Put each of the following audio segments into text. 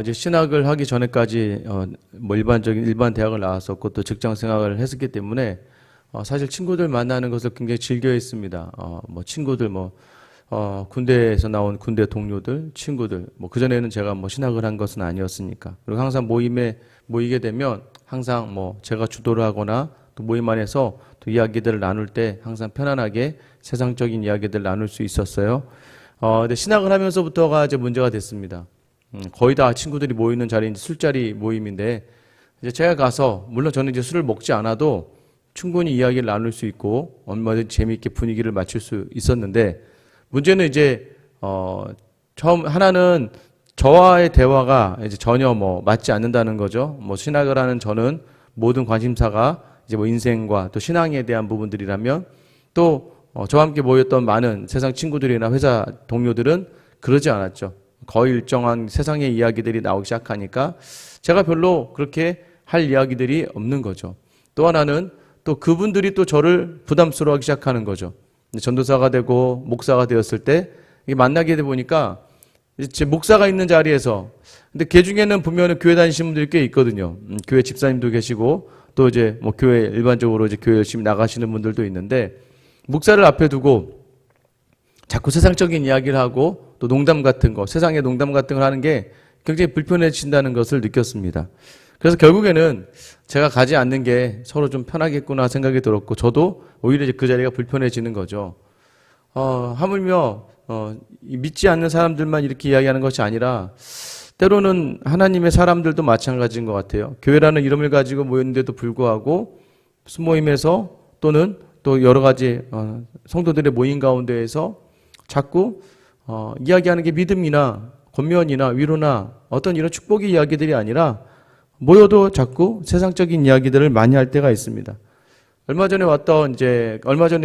이제 신학을 하기 전에까지 뭐 일반 대학을 나왔었고 또 직장 생활을 했었기 때문에 사실 친구들 만나는 것을 굉장히 즐겨 했습니다. 뭐 친구들 군대에서 나온 군대 동료들, 친구들, 뭐 그전에는 제가 뭐 신학을 한 것은 아니었으니까. 그리고 항상 모임에 모이게 되면 항상 뭐 제가 주도를 하거나 또 모임 안에서 또 이야기들을 나눌 때 항상 편안하게 세상적인 이야기들을 나눌 수 있었어요. 근데 신학을 하면서부터가 이제 문제가 됐습니다. 거의 다 친구들이 모이는 자리인 술자리 모임인데 이제 제가 가서 물론 저는 이제 술을 먹지 않아도 충분히 이야기를 나눌 수 있고 얼마든지 재미있게 분위기를 맞출 수 있었는데 문제는 이제 처음 하나는 저와의 대화가 이제 전혀 뭐 맞지 않는다는 거죠. 뭐 신학을 하는 저는 모든 관심사가 이제 뭐 인생과 또 신앙에 대한 부분들이라면 또 저와 함께 모였던 많은 세상 친구들이나 회사 동료들은 그러지 않았죠. 거의 일정한 세상의 이야기들이 나오기 시작하니까 제가 별로 그렇게 할 이야기들이 없는 거죠. 또 하나는 또 그분들이 또 저를 부담스러워하기 시작하는 거죠. 전도사가 되고 목사가 되었을 때 만나게 돼 보니까 제 목사가 있는 자리에서 근데 그 중에는 보면은 교회 다니시는 분들이 꽤 있거든요. 교회 집사님도 계시고 또 이제 뭐 교회 일반적으로 이제 교회 열심히 나가시는 분들도 있는데 목사를 앞에 두고 자꾸 세상적인 이야기를 하고 또 농담 같은 거, 세상의 농담 같은 걸 하는 게 굉장히 불편해진다는 것을 느꼈습니다. 그래서 결국에는 제가 가지 않는 게 서로 좀 편하겠구나 생각이 들었고 저도 오히려 이제 그 자리가 불편해지는 거죠. 하물며 믿지 않는 사람들만 이렇게 이야기하는 것이 아니라 때로는 하나님의 사람들도 마찬가지인 것 같아요. 교회라는 이름을 가지고 모였는데도 불구하고 수모임에서 또는 또 여러 가지 성도들의 모임 가운데에서 자꾸 이야기하는 게 믿음이나 권면이나 위로나 어떤 이런 축복의 이야기들이 아니라 모여도 자꾸 세상적인 이야기들을 많이 할 때가 있습니다. 얼마 전에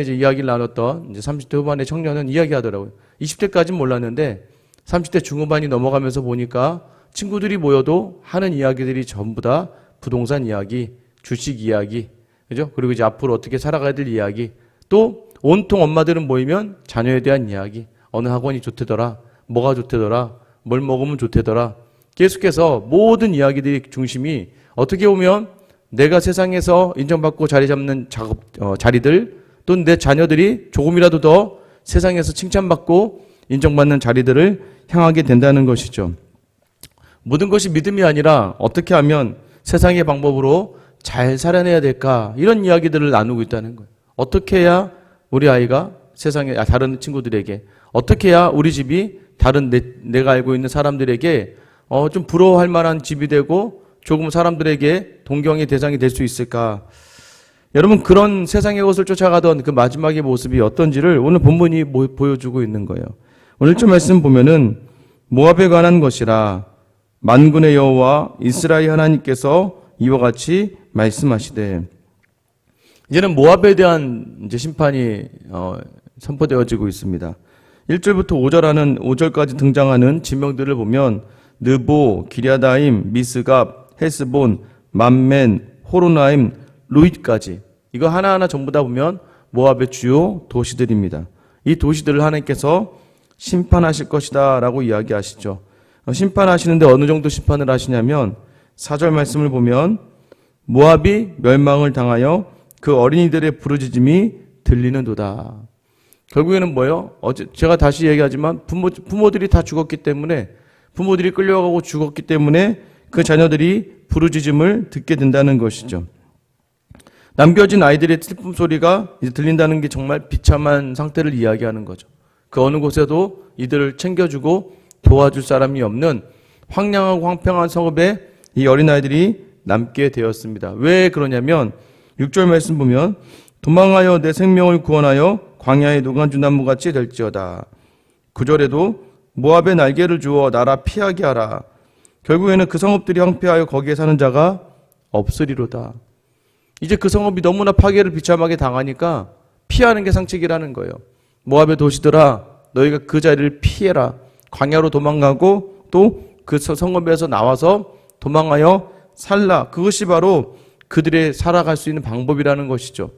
이제 이야기를 나눴던 이제 30대 후반의 청년은 이야기하더라고요. 20대까지는 몰랐는데 30대 중후반이 넘어가면서 보니까 친구들이 모여도 하는 이야기들이 전부 다 부동산 이야기, 주식 이야기, 그죠? 그리고 이제 앞으로 어떻게 살아가야 될 이야기, 또 온통 엄마들은 모이면 자녀에 대한 이야기, 어느 학원이 좋대더라, 뭐가 좋대더라, 뭘 먹으면 좋대더라. 계속해서 모든 이야기들이 중심이 어떻게 보면 내가 세상에서 인정받고 자리 잡는 자리들 또는 내 자녀들이 조금이라도 더 세상에서 칭찬받고 인정받는 자리들을 향하게 된다는 것이죠. 모든 것이 믿음이 아니라 어떻게 하면 세상의 방법으로 잘 살아내야 될까 이런 이야기들을 나누고 있다는 거예요. 어떻게 해야 우리 아이가 세상에 다른 친구들에게 어떻게 해야 우리 집이 다른 내가 알고 있는 사람들에게 좀 부러워할 만한 집이 되고 조금 사람들에게 동경의 대상이 될 수 있을까? 여러분 그런 세상의 것을 쫓아가던 그 마지막의 모습이 어떤지를 오늘 본문이 보여주고 있는 거예요. 오늘 좀 말씀 보면은 모압에 관한 것이라 만군의 여호와 이스라엘 하나님께서 이와 같이 말씀하시되 이제는 모압에 대한 이제 심판이 선포되어지고 있습니다. 1절부터 5절까지 등장하는 지명들을 보면 느보, 기랴다임, 미스갑, 헤스본, 맘멘, 호로나임, 루잇까지 이거 하나하나 전부 다 보면 모압의 주요 도시들입니다. 이 도시들을 하나님께서 심판하실 것이다 라고 이야기하시죠. 심판하시는데 어느 정도 심판을 하시냐면 4절 말씀을 보면 모압이 멸망을 당하여 그 어린이들의 부르짖음이 들리는도다. 결국에는 뭐예요? 제가 다시 얘기하지만 부모들이 다 죽었기 때문에 부모들이 끌려가고 죽었기 때문에 그 자녀들이 부르짖음을 듣게 된다는 것이죠. 남겨진 아이들의 슬픔 소리가 이제 들린다는 게 정말 비참한 상태를 이야기하는 거죠. 그 어느 곳에도 이들을 챙겨주고 도와줄 사람이 없는 황량하고 황폐한 성읍에 이 어린아이들이 남게 되었습니다. 왜 그러냐면 6절 말씀 보면 도망하여 내 생명을 구원하여 광야의 노간주나무같이 될지어다. 9절에도 모압의 날개를 주어 나라 피하게 하라. 결국에는 그 성읍들이 황폐하여 거기에 사는 자가 없으리로다. 이제 그 성읍이 너무나 파괴를 비참하게 당하니까 피하는 게 상책이라는 거예요. 모압의 도시들아 너희가 그 자리를 피해라. 광야로 도망가고 또 그 성읍에서 나와서 도망하여 살라. 그것이 바로 그들의 살아갈 수 있는 방법이라는 것이죠.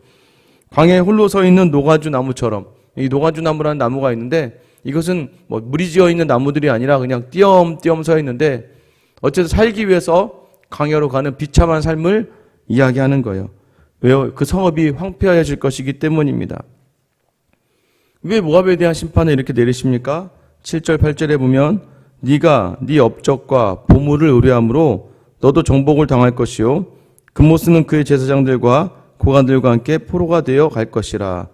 광야에 홀로 서 있는 노가주 나무처럼 이 노가주 나무라는 나무가 있는데 이것은 뭐 물이 지어 있는 나무들이 아니라 그냥 띄엄띄엄 서 있는데 어쨌든 살기 위해서 광야로 가는 비참한 삶을 이야기하는 거예요. 왜요? 그 성읍이 황폐해질 것이기 때문입니다. 왜 모압에 대한 심판을 이렇게 내리십니까? 7절 8절에 보면 네가 네 업적과 보물을 의뢰함으로 너도 정복을 당할 것이요 금모스는 그의 제사장들과 고관들과 함께 포로가 되어 갈 것이라.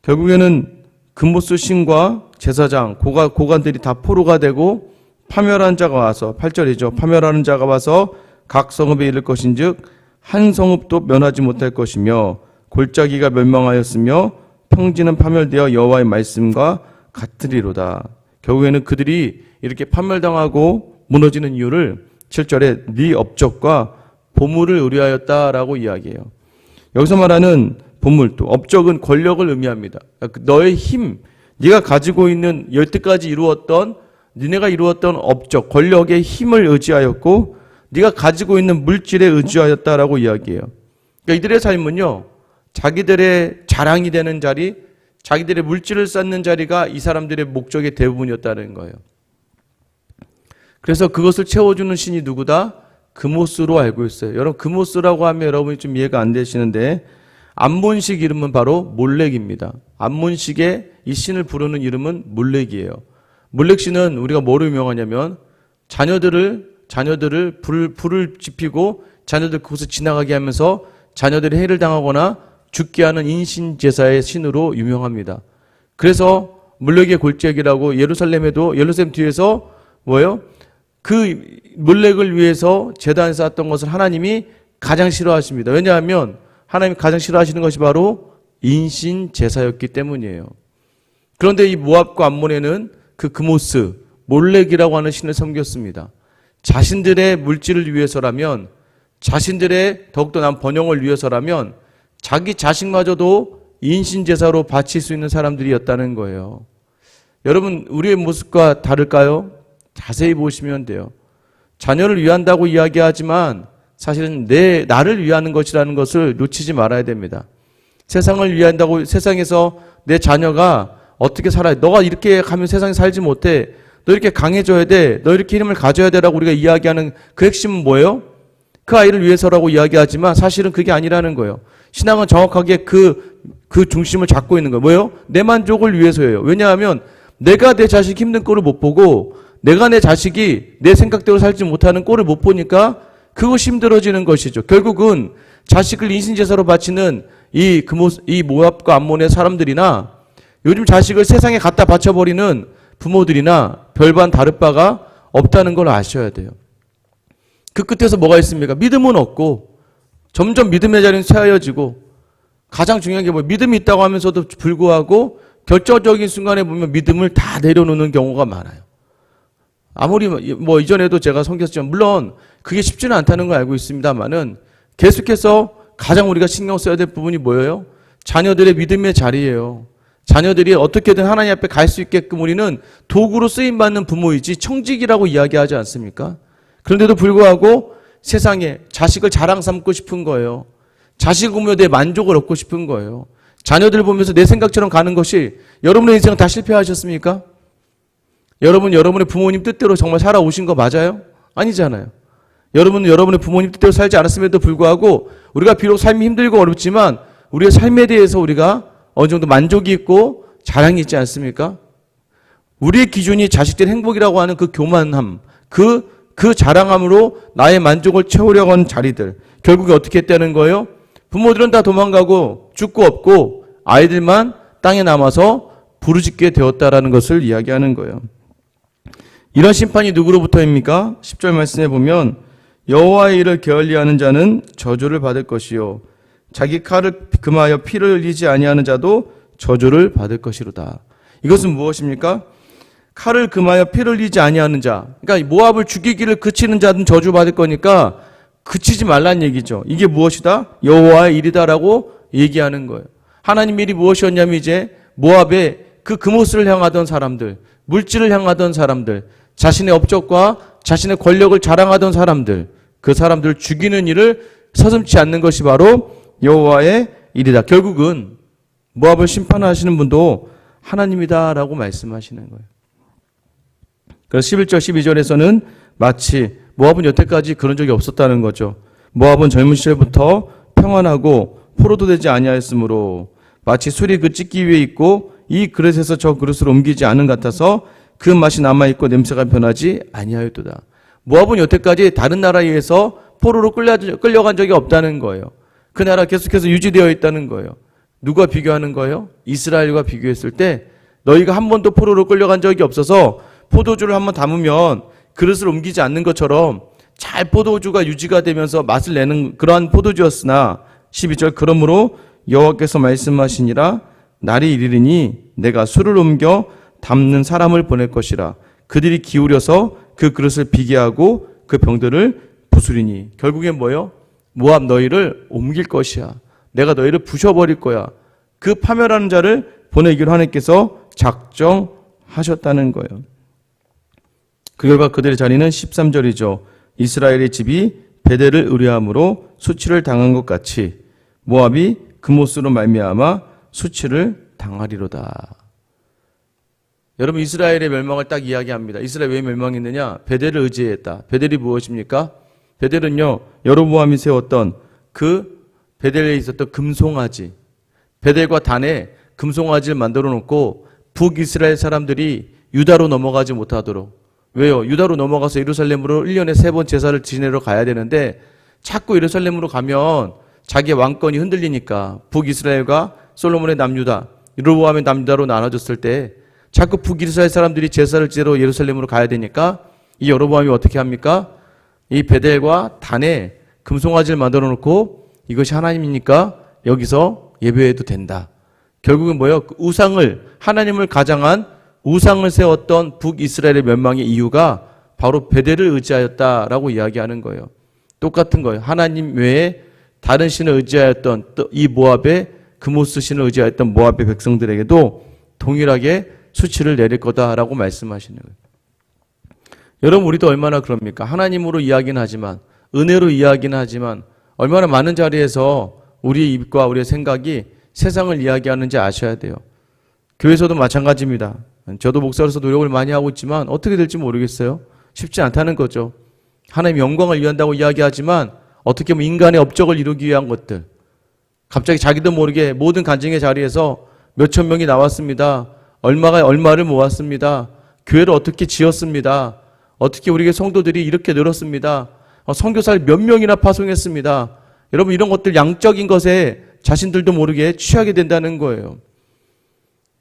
결국에는 금모스 신과 제사장, 고관들이 다 포로가 되고 파멸한 자가 와서 8절이죠. 파멸하는 자가 와서 각 성읍에 이를 것인즉 한 성읍도 면하지 못할 것이며 골짜기가 멸망하였으며 평지는 파멸되어 여호와의 말씀과 같으리로다. 결국에는 그들이 이렇게 파멸당하고 무너지는 이유를 7절에 네 업적과 보물을 의뢰하였다라고 이야기해요. 여기서 말하는 보물, 또 업적은 권력을 의미합니다. 너의 힘, 네가 가지고 있는 여태까지 이루었던 니네가 이루었던 업적, 권력의 힘을 의지하였고 네가 가지고 있는 물질에 의지하였다라고 이야기해요. 그러니까 이들의 삶은요, 자기들의 자랑이 되는 자리, 자기들의 물질을 쌓는 자리가 이 사람들의 목적의 대부분이었다는 거예요. 그래서 그것을 채워주는 신이 누구다? 금오스로 알고 있어요. 여러분, 금오스라고 하면 여러분이 좀 이해가 안 되시는데 암몬식 이름은 바로 몰렉입니다. 암몬식의 이 신을 부르는 이름은 몰렉이에요. 몰렉 신은 우리가 뭐로 유명하냐면 자녀들을 불을 지피고 자녀들 그곳을 지나가게 하면서 자녀들이 해를 당하거나 죽게 하는 인신제사의 신으로 유명합니다. 그래서 몰렉의 골짜기라고 예루살렘 뒤에서 뭐예요? 그 몰렉을 위해서 제단에 쌓았던 것을 하나님이 가장 싫어하십니다. 왜냐하면 하나님이 가장 싫어하시는 것이 바로 인신제사였기 때문이에요. 그런데 이 모압과 암몬에는 그 금오스, 몰렉이라고 하는 신을 섬겼습니다. 자신들의 물질을 위해서라면, 자신들의 더욱더 난 번영을 위해서라면 자기 자식마저도 인신제사로 바칠 수 있는 사람들이었다는 거예요. 여러분, 우리의 모습과 다를까요? 자세히 보시면 돼요. 자녀를 위한다고 이야기하지만 사실은 나를 위하는 것이라는 것을 놓치지 말아야 됩니다. 세상을 위한다고, 세상에서 내 자녀가 어떻게 살아야 돼? 너가 이렇게 하면 세상에 살지 못해. 너 이렇게 강해져야 돼. 너 이렇게 힘을 가져야 되라고 우리가 이야기하는 그 핵심은 뭐예요? 그 아이를 위해서라고 이야기하지만 사실은 그게 아니라는 거예요. 신앙은 정확하게 그 중심을 잡고 있는 거예요. 뭐예요? 내 만족을 위해서예요. 왜냐하면 내가 내 자식 힘든 꼴을 못 보고 내가 내 자식이 내 생각대로 살지 못하는 꼴을 못 보니까 그것이 힘들어지는 것이죠. 결국은 자식을 인신제사로 바치는 이 모압과 암몬의 사람들이나 요즘 자식을 세상에 갖다 바쳐버리는 부모들이나 별반 다를 바가 없다는 걸 아셔야 돼요. 그 끝에서 뭐가 있습니까? 믿음은 없고 점점 믿음의 자리는 쇠하여지고 가장 중요한 게 뭐예요? 믿음이 있다고 하면서도 불구하고 결정적인 순간에 보면 믿음을 다 내려놓는 경우가 많아요. 아무리 이전에도 제가 섬겼지만 물론 그게 쉽지는 않다는 걸 알고 있습니다만은 계속해서 가장 우리가 신경 써야 될 부분이 뭐예요? 자녀들의 믿음의 자리예요. 자녀들이 어떻게든 하나님 앞에 갈 수 있게끔 우리는 도구로 쓰임받는 부모이지 청직이라고 이야기하지 않습니까? 그런데도 불구하고 세상에 자식을 자랑 삼고 싶은 거예요. 자식을 보며 내 만족을 얻고 싶은 거예요. 자녀들 보면서 내 생각처럼 가는 것이 여러분의 인생은 다 실패하셨습니까? 여러분의 부모님 뜻대로 정말 살아오신 거 맞아요? 아니잖아요. 여러분은 여러분의 부모님 뜻대로 살지 않았음에도 불구하고 우리가 비록 삶이 힘들고 어렵지만 우리의 삶에 대해서 우리가 어느 정도 만족이 있고 자랑이 있지 않습니까? 우리의 기준이 자식들의 행복이라고 하는 그 교만함, 그 자랑함으로 나의 만족을 채우려고 하는 자리들. 결국에 어떻게 했다는 거예요? 부모들은 다 도망가고 죽고 없고 아이들만 땅에 남아서 부르짖게 되었다라는 것을 이야기하는 거예요. 이런 심판이 누구로부터입니까? 10절 말씀에 보면 여호와의 일을 게을리하는 자는 저주를 받을 것이요 자기 칼을 금하여 피를 흘리지 아니하는 자도 저주를 받을 것이로다. 이것은 무엇입니까? 칼을 금하여 피를 흘리지 아니하는 자. 그러니까 모압을 죽이기를 그치는 자는 저주받을 거니까 그치지 말란 얘기죠. 이게 무엇이다? 여호와의 일이다라고 얘기하는 거예요. 하나님 일이 무엇이었냐면 이제 모압의 그 금오스를 향하던 사람들, 물질을 향하던 사람들, 자신의 업적과 자신의 권력을 자랑하던 사람들, 그 사람들을 죽이는 일을 서슴지 않는 것이 바로 여호와의 일이다. 결국은 모압을 심판하시는 분도 하나님이다라고 말씀하시는 거예요. 그래서 11절 12절에서는 마치 모압은 여태까지 그런 적이 없었다는 거죠. 모압은 젊은 시절부터 평안하고 포로도 되지 아니하였으므로 마치 술이 그 찢기 위에 있고 이 그릇에서 저 그릇으로 옮기지 않은 같아서 그 맛이 남아있고 냄새가 변하지 아니하였도다. 모압은 여태까지 다른 나라에 의해서 포로로 끌려간 적이 없다는 거예요. 그 나라 계속해서 유지되어 있다는 거예요. 누가 비교하는 거예요? 이스라엘과 비교했을 때 너희가 한 번도 포로로 끌려간 적이 없어서 포도주를 한번 담으면 그릇을 옮기지 않는 것처럼 잘 포도주가 유지가 되면서 맛을 내는 그러한 포도주였으나 12절 그러므로 여호와께서 말씀하시니라 날이 이르리니 내가 술을 옮겨 담는 사람을 보낼 것이라 그들이 기울여서 그 그릇을 비게 하고 그 병들을 부수리니 결국엔 뭐예요? 모압 너희를 옮길 것이야. 내가 너희를 부셔버릴 거야. 그 파멸하는 자를 보내기로 하나님께서 작정하셨다는 거예요. 그 결과 그들의 자리는 13절이죠. 이스라엘의 집이 베델을 의뢰함으로 수치를 당한 것 같이 모압이 그못으로 말미암아 수치를 당하리로다. 여러분 이스라엘의 멸망을 딱 이야기합니다. 이스라엘 왜 멸망했느냐? 베델을 의지했다. 베델이 무엇입니까? 베델은요 여로보암이 세웠던 그 베델에 있었던 금송아지, 베델과 단에 금송아지를 만들어 놓고 북이스라엘 사람들이 유다로 넘어가지 못하도록. 왜요? 유다로 넘어가서 예루살렘으로 1년에 3번 제사를 지내러 가야 되는데 자꾸 예루살렘으로 가면 자기의 왕권이 흔들리니까 북이스라엘과 솔로몬의 남유다, 여로보암의 남유다로 나눠졌을 때 자꾸 북이스라엘 사람들이 제사를 지내러 예루살렘으로 가야 되니까 이 여로보암이 어떻게 합니까? 이 베델과 단에 금송아지를 만들어 놓고 이것이 하나님이니까 여기서 예배해도 된다. 결국은 뭐예요? 우상을, 하나님을 가장한 우상을 세웠던 북이스라엘의 멸망의 이유가 바로 베델을 의지하였다라고 이야기하는 거예요. 똑같은 거예요. 하나님 외에 다른 신을 의지하였던 이 모압의 그모스 신을 의지하였던 모압의 백성들에게도 동일하게 수치를 내릴 거다라고 말씀하시는 거예요. 여러분 우리도 얼마나 그럽니까? 하나님으로 이야기는 하지만 은혜로 이야기는 하지만 얼마나 많은 자리에서 우리의 입과 우리의 생각이 세상을 이야기하는지 아셔야 돼요. 교회에서도 마찬가지입니다. 저도 목사로서 노력을 많이 하고 있지만 어떻게 될지 모르겠어요. 쉽지 않다는 거죠. 하나님의 영광을 위한다고 이야기하지만 어떻게 보면 인간의 업적을 이루기 위한 것들, 갑자기 자기도 모르게 모든 간증의 자리에서 몇천 명이 나왔습니다. 얼마를 모았습니다. 교회를 어떻게 지었습니다. 어떻게 우리의 성도들이 이렇게 늘었습니다. 선교사를 몇 명이나 파송했습니다. 여러분 이런 것들 양적인 것에 자신들도 모르게 취하게 된다는 거예요.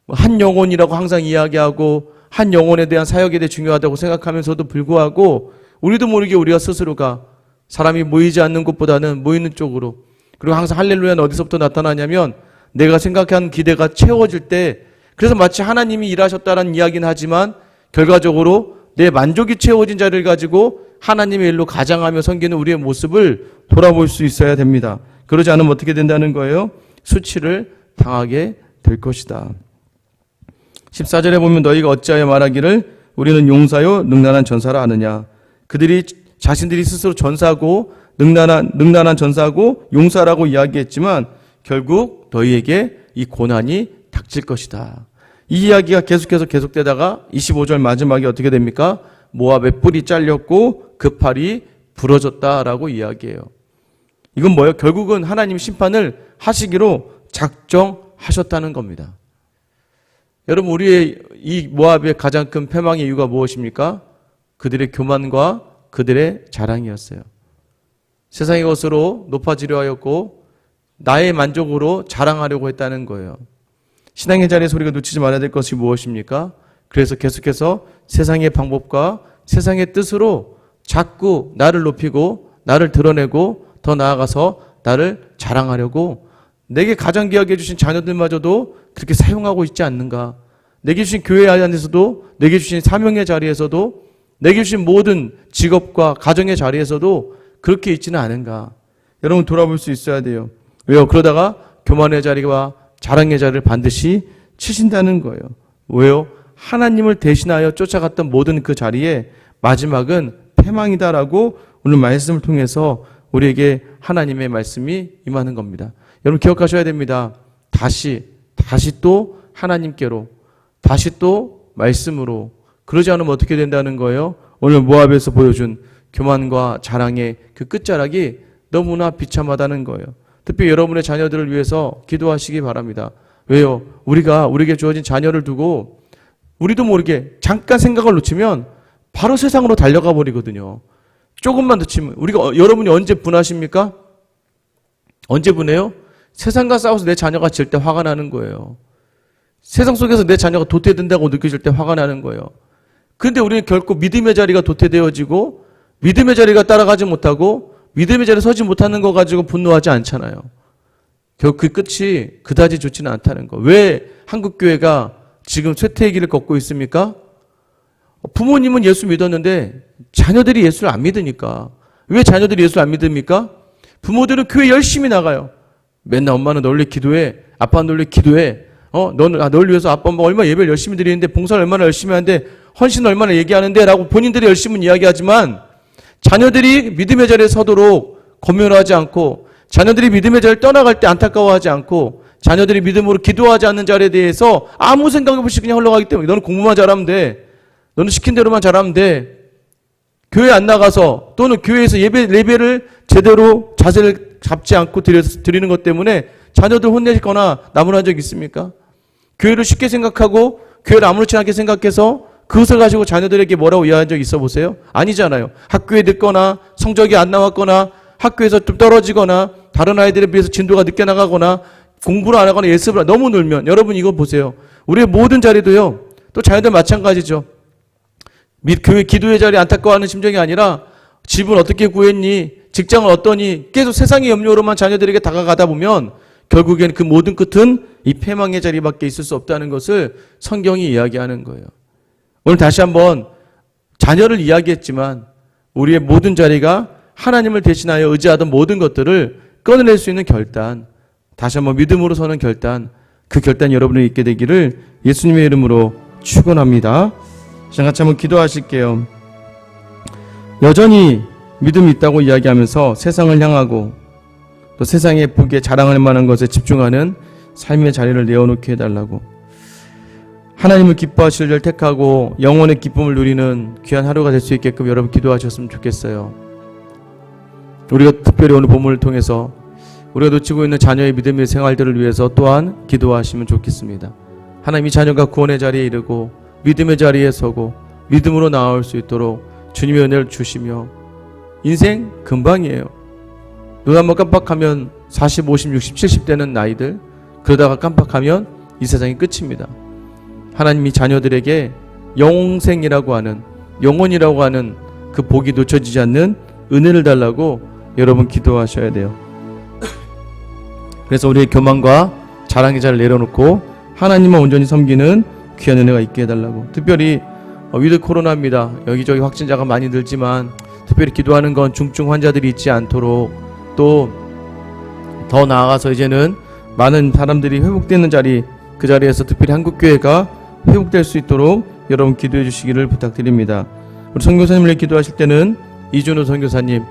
한 영혼이라고 항상 이야기하고 한 영혼에 대한 사역에 대해 중요하다고 생각하면서도 불구하고 우리도 모르게 우리가 스스로가 사람이 모이지 않는 곳보다는 모이는 쪽으로, 그리고 항상 할렐루야는 어디서부터 나타나냐면 내가 생각한 기대가 채워질 때, 그래서 마치 하나님이 일하셨다는 이야기는 하지만 결과적으로 내 만족이 채워진 자리를 가지고 하나님의 일로 가장하며 섬기는 우리의 모습을 돌아볼 수 있어야 됩니다. 그러지 않으면 어떻게 된다는 거예요? 수치를 당하게 될 것이다. 14절에 보면 너희가 어찌하여 말하기를 우리는 용사요 능란한 전사라 하느냐. 그들이 자신들이 스스로 전사고 능란한 전사고 용사라고 이야기했지만 결국 너희에게 이 고난이 닥칠 것이다. 이 이야기가 계속되다가 25절 마지막에 어떻게 됩니까? 모압의 뿔이 잘렸고 그 팔이 부러졌다라고 이야기해요. 이건 뭐예요? 결국은 하나님 심판을 하시기로 작정하셨다는 겁니다. 여러분 우리의 이 모압의 가장 큰 패망의 이유가 무엇입니까? 그들의 교만과 그들의 자랑이었어요. 세상의 것으로 높아지려 하였고 나의 만족으로 자랑하려고 했다는 거예요. 신앙의 자리에서 우리가 놓치지 말아야 될 것이 무엇입니까? 그래서 계속해서 세상의 방법과 세상의 뜻으로 자꾸 나를 높이고 나를 드러내고 더 나아가서 나를 자랑하려고 내게 가장 귀하게 해주신 자녀들마저도 그렇게 사용하고 있지 않는가? 내게 주신 교회 안에서도, 내게 주신 사명의 자리에서도, 내게 주신 모든 직업과 가정의 자리에서도 그렇게 있지는 않은가? 여러분 돌아볼 수 있어야 돼요. 왜요? 그러다가 교만의 자리와 자랑의 자리를 반드시 치신다는 거예요. 왜요? 하나님을 대신하여 쫓아갔던 모든 그 자리에 마지막은 패망이다라고 오늘 말씀을 통해서 우리에게 하나님의 말씀이 임하는 겁니다. 여러분 기억하셔야 됩니다. 다시 또 하나님께로, 다시 또 말씀으로. 그러지 않으면 어떻게 된다는 거예요? 오늘 모압에서 보여준 교만과 자랑의 그 끝자락이 너무나 비참하다는 거예요. 특히 여러분의 자녀들을 위해서 기도하시기 바랍니다. 왜요? 우리에게 주어진 자녀를 두고 우리도 모르게 잠깐 생각을 놓치면 바로 세상으로 달려가 버리거든요. 조금만 놓치면 여러분이 언제 분하십니까? 언제 분해요? 세상과 싸워서 내 자녀가 질 때 화가 나는 거예요. 세상 속에서 내 자녀가 도태된다고 느껴질 때 화가 나는 거예요. 그런데 우리는 결코 믿음의 자리가 도태되어지고 믿음의 자리가 따라가지 못하고 믿음의 자리에 서지 못하는 거 가지고 분노하지 않잖아요. 결국 그 끝이 그다지 좋지는 않다는 거. 왜 한국교회가 지금 쇠퇴의 길을 걷고 있습니까? 부모님은 예수 믿었는데 자녀들이 예수를 안 믿으니까. 왜 자녀들이 예수를 안 믿습니까? 부모들은 교회 열심히 나가요. 맨날 엄마는 널 위해 기도해. 아빠는 널 위해 기도해. 널 위해서 아빠 엄마가 얼마나 예배를 열심히 드리는데 봉사를 얼마나 열심히 하는데 헌신을 얼마나 얘기하는데 라고 본인들이 열심히 이야기하지만 자녀들이 믿음의 자리에 서도록 검열하지 않고 자녀들이 믿음의 자리를 떠나갈 때 안타까워하지 않고 자녀들이 믿음으로 기도하지 않는 자리에 대해서 아무 생각 없이 그냥 흘러가기 때문에 너는 공부만 잘하면 돼. 너는 시킨 대로만 잘하면 돼. 교회 안 나가서 또는 교회에서 예배를 제대로 자세를 잡지 않고 드리는 것 때문에 자녀들 혼내거나 나무란 적 있습니까? 교회를 쉽게 생각하고 교회를 아무렇지 않게 생각해서 그것을 가지고 자녀들에게 뭐라고 이야기한 적 있어 보세요? 아니잖아요. 학교에 늦거나 성적이 안 나왔거나 학교에서 좀 떨어지거나 다른 아이들에 비해서 진도가 늦게 나가거나 공부를 안 하거나 예습을 너무 놀면 여러분 이거 보세요. 우리의 모든 자리도요. 또 자녀들 마찬가지죠. 교회 기도의 자리에 안타까워하는 심정이 아니라 집은 어떻게 구했니? 직장은 어떠니? 계속 세상의 염려로만 자녀들에게 다가가다 보면 결국엔 그 모든 끝은 이 패망의 자리밖에 있을 수 없다는 것을 성경이 이야기하는 거예요. 오늘 다시 한번 자녀를 이야기했지만 우리의 모든 자리가 하나님을 대신하여 의지하던 모든 것들을 꺼내낼 수 있는 결단, 다시 한번 믿음으로 서는 결단, 그 결단이 여러분이 있게 되기를 예수님의 이름으로 축원합니다. 자, 같이 한번 기도하실게요. 여전히 믿음이 있다고 이야기하면서 세상을 향하고 또 세상에 보기에 자랑할 만한 것에 집중하는 삶의 자리를 내어놓게 해달라고, 하나님을 기뻐하실 일을 택하고 영혼의 기쁨을 누리는 귀한 하루가 될 수 있게끔 여러분 기도하셨으면 좋겠어요. 우리가 특별히 오늘 본문을 통해서 우리가 놓치고 있는 자녀의 믿음의 생활들을 위해서 또한 기도하시면 좋겠습니다. 하나님이 자녀가 구원의 자리에 이르고 믿음의 자리에 서고 믿음으로 나아올 수 있도록 주님의 은혜를 주시며, 인생 금방이에요. 눈 한번 깜빡하면 40, 50, 60, 70 되는 나이들, 그러다가 깜빡하면 이 세상이 끝입니다. 하나님이 자녀들에게 영생이라고 하는, 영혼이라고 하는 그 복이 놓쳐지지 않는 은혜를 달라고 여러분 기도하셔야 돼요. 그래서 우리의 교만과 자랑의 자를 내려놓고 하나님만 온전히 섬기는 귀한 은혜가 있게 해달라고. 특별히 위드 코로나입니다. 여기저기 확진자가 많이 늘지만 특별히 기도하는 건 중증 환자들이 있지 않도록, 또 더 나아가서 이제는 많은 사람들이 회복되는 자리, 그 자리에서 특별히 한국교회가 회복될 수 있도록 여러분 기도해 주시기를 부탁드립니다. 우리 선교사님을 기도하실 때는 이준호 선교사님,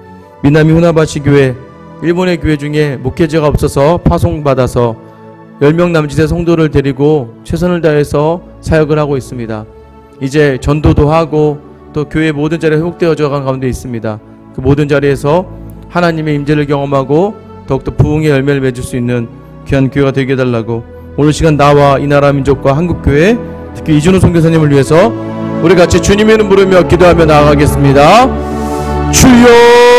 미나미 후나바시 교회, 일본의 교회 중에 목회자가 없어서 파송받아서 10명 남짓의 성도를 데리고 최선을 다해서 사역을 하고 있습니다. 이제 전도도 하고 또 교회 모든 자리에 회복되어져 가는 가운데 있습니다. 그 모든 자리에서 하나님의 임재를 경험하고 더욱더 부흥의 열매를 맺을 수 있는 귀한 교회가 되게 해달라고, 오늘 시간 나와 이 나라 민족과 한국교회, 특히 이준호 선교사님을 위해서 우리 같이 주님의 이름 부르며 기도하며 나아가겠습니다. 주여